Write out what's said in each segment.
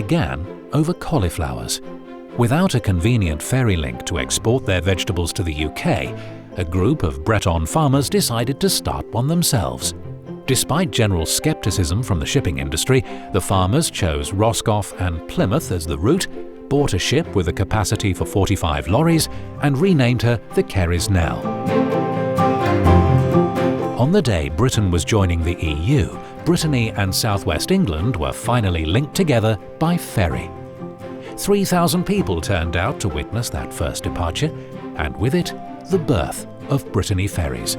began over cauliflowers. Without a convenient ferry link to export their vegetables to the UK, a group of Breton farmers decided to start one themselves. Despite general skepticism from the shipping industry, the farmers chose Roscoff and Plymouth as the route, bought a ship with a capacity for 45 lorries, and renamed her the Kerrisnell. On the day Britain was joining the EU, Brittany and southwest England were finally linked together by ferry. 3,000 people turned out to witness that first departure, and with it, the birth of Brittany Ferries.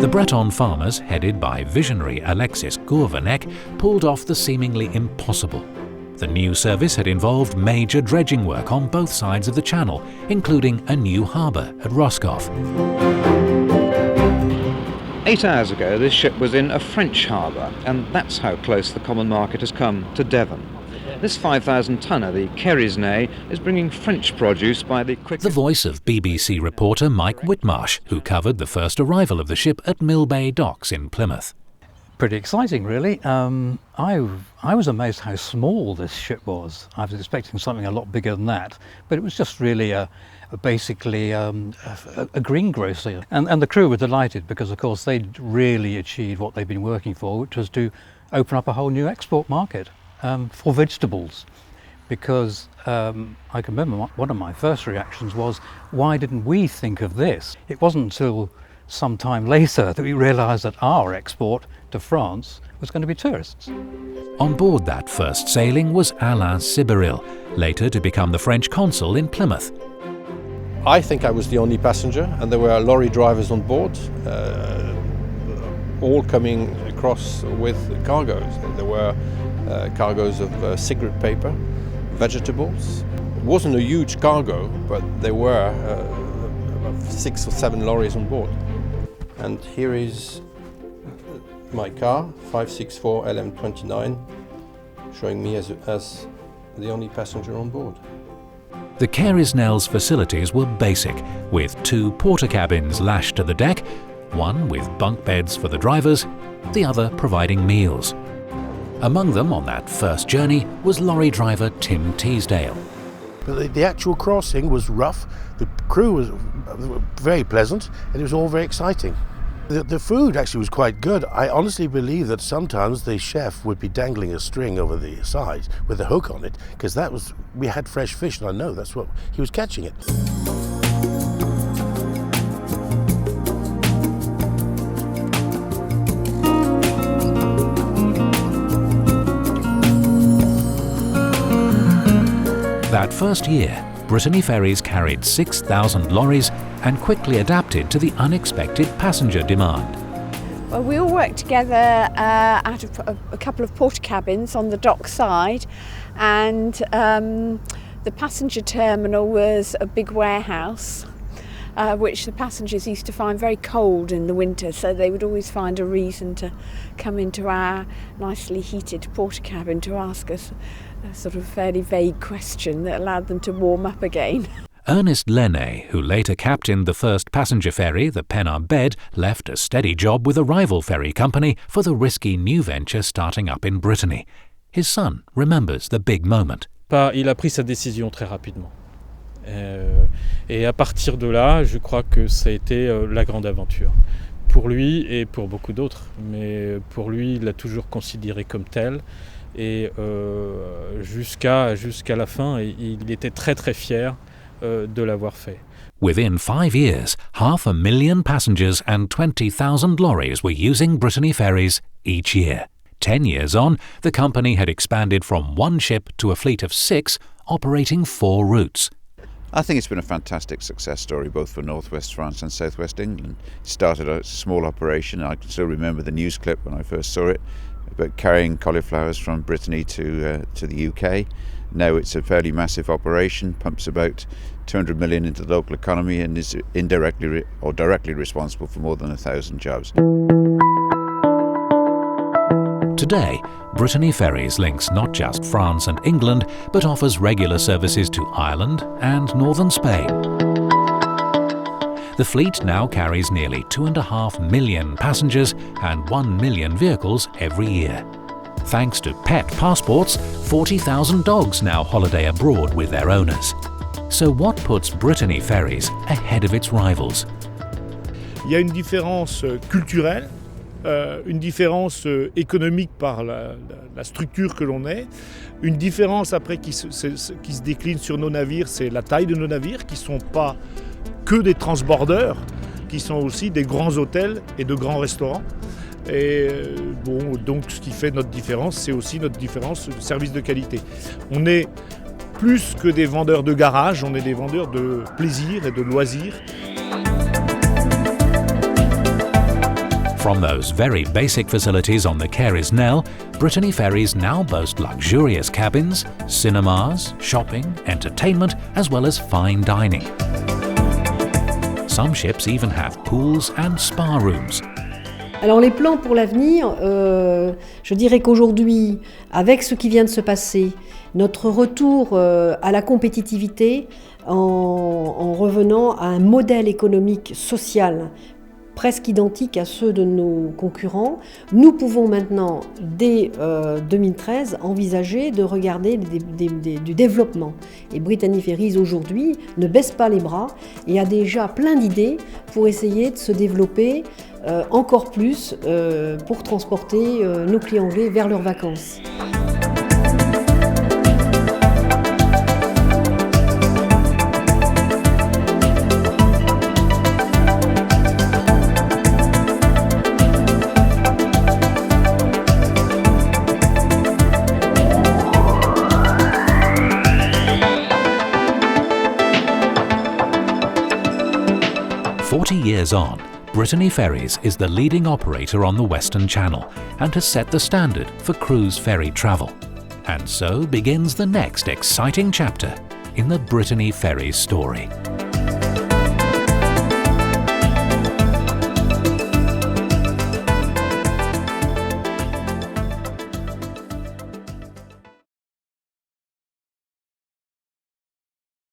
The Breton farmers, headed by visionary Alexis Gourvenec, pulled off the seemingly impossible. The new service had involved major dredging work on both sides of the channel, including a new harbour at Roscoff. 8 hours ago, this ship was in a French harbour, and that's how close the common market has come to Devon. This 5,000-tonner, the Kerrisnell, is bringing French produce by the quickest... The voice of BBC reporter Mike Whitmarsh, who covered the first arrival of the ship at Mill Bay Docks in Plymouth. Pretty exciting, really. I was amazed how small this ship was. I was expecting something a lot bigger than that, but it was just really basically a greengrocer. And the crew were delighted because, of course, they'd really achieved what they'd been working for, which was to open up a whole new export market for vegetables. Because I can remember one of my first reactions was, why didn't we think of this? It wasn't until some time later that we realised that our export to France was going to be tourists. On board that first sailing was Alain Sibiril, later to become the French consul in Plymouth. I think I was the only passenger, and there were lorry drivers on board, all coming across with cargoes. There were cargoes of cigarette paper, vegetables. It wasn't a huge cargo, but there were 6 or 7 lorries on board. And here is my car, 564 LM29, showing me as the only passenger on board. The Kerrisnell's facilities were basic, with 2 porter cabins lashed to the deck, one with bunk beds for the drivers, the other providing meals. Among them on that first journey was lorry driver Tim Teasdale. But the actual crossing was rough, the crew was very pleasant, and it was all very exciting. The food actually was quite good. I honestly believe that sometimes the chef would be dangling a string over the side with a hook on it, because we had fresh fish, and I know that's what he was catching it. That first year, Brittany Ferries carried 6,000 lorries and quickly adapted to the unexpected passenger demand. Well, we all worked together out of a couple of porter cabins on the dock side, and the passenger terminal was a big warehouse which the passengers used to find very cold in the winter, so they would always find a reason to come into our nicely heated porter cabin to ask us a sort of fairly vague question that allowed them to warm up again. Ernest Lenné, who later captained the first passenger ferry, the Penarbed, left a steady job with a rival ferry company for the risky new venture starting up in Brittany. His son remembers the big moment. Il a pris sa décision très rapidement. Et à partir de là, je crois que ça a été la grande aventure. Pour lui et pour beaucoup d'autres, mais pour lui, il l'a toujours considéré comme tel. Et jusqu'à la fin, il était très très fier de l'avoir fait. Within 5 years, 500,000 passengers and 20,000 lorries were using Brittany ferries each year. 10 years on, the company had expanded from 1 ship to a fleet of 6, operating 4 routes. I think it's been a fantastic success story both for Northwest France and Southwest England. It started as a small operation. I can still remember the news clip when I first saw it about carrying cauliflowers from Brittany to the UK. Now it's a fairly massive operation, pumps about 200 million into the local economy, and is indirectly or directly responsible for more than 1,000 jobs. Today, Brittany Ferries links not just France and England, but offers regular services to Ireland and northern Spain. The fleet now carries nearly 2.5 million passengers and 1 million vehicles every year. Thanks to pet passports, 40,000 dogs now holiday abroad with their owners. So what puts Brittany Ferries ahead of its rivals? Il y a une différence culturelle, une différence économique par la structure que l'on est, une différence après qui se décline sur nos navires, c'est la taille de nos navires qui ne sont pas que des transbordeurs, qui sont aussi des grands hôtels et de grands restaurants. Et bon, donc ce qui fait notre différence, c'est aussi notre différence de service de qualité. On est plus que des vendeurs de garage, on est des vendeurs de plaisir et de loisirs. From those very basic facilities on the Cairns-Nell, Brittany Ferries now boast luxurious cabins, cinemas, shopping, entertainment, as well as fine dining. Some ships even have pools and spa rooms. Alors les plans pour l'avenir, je dirais qu'aujourd'hui, avec ce qui vient de se passer, notre retour à la compétitivité en revenant à un modèle économique social presque identique à ceux de nos concurrents, nous pouvons maintenant, dès 2013, envisager de regarder du développement. Et Brittany Ferries, aujourd'hui, ne baisse pas les bras et a déjà plein d'idées pour essayer de se développer encore plus pour transporter nos clients anglais vers leurs vacances. Years on, Brittany Ferries is the leading operator on the Western Channel and has set the standard for cruise ferry travel. And so begins the next exciting chapter in the Brittany Ferries story.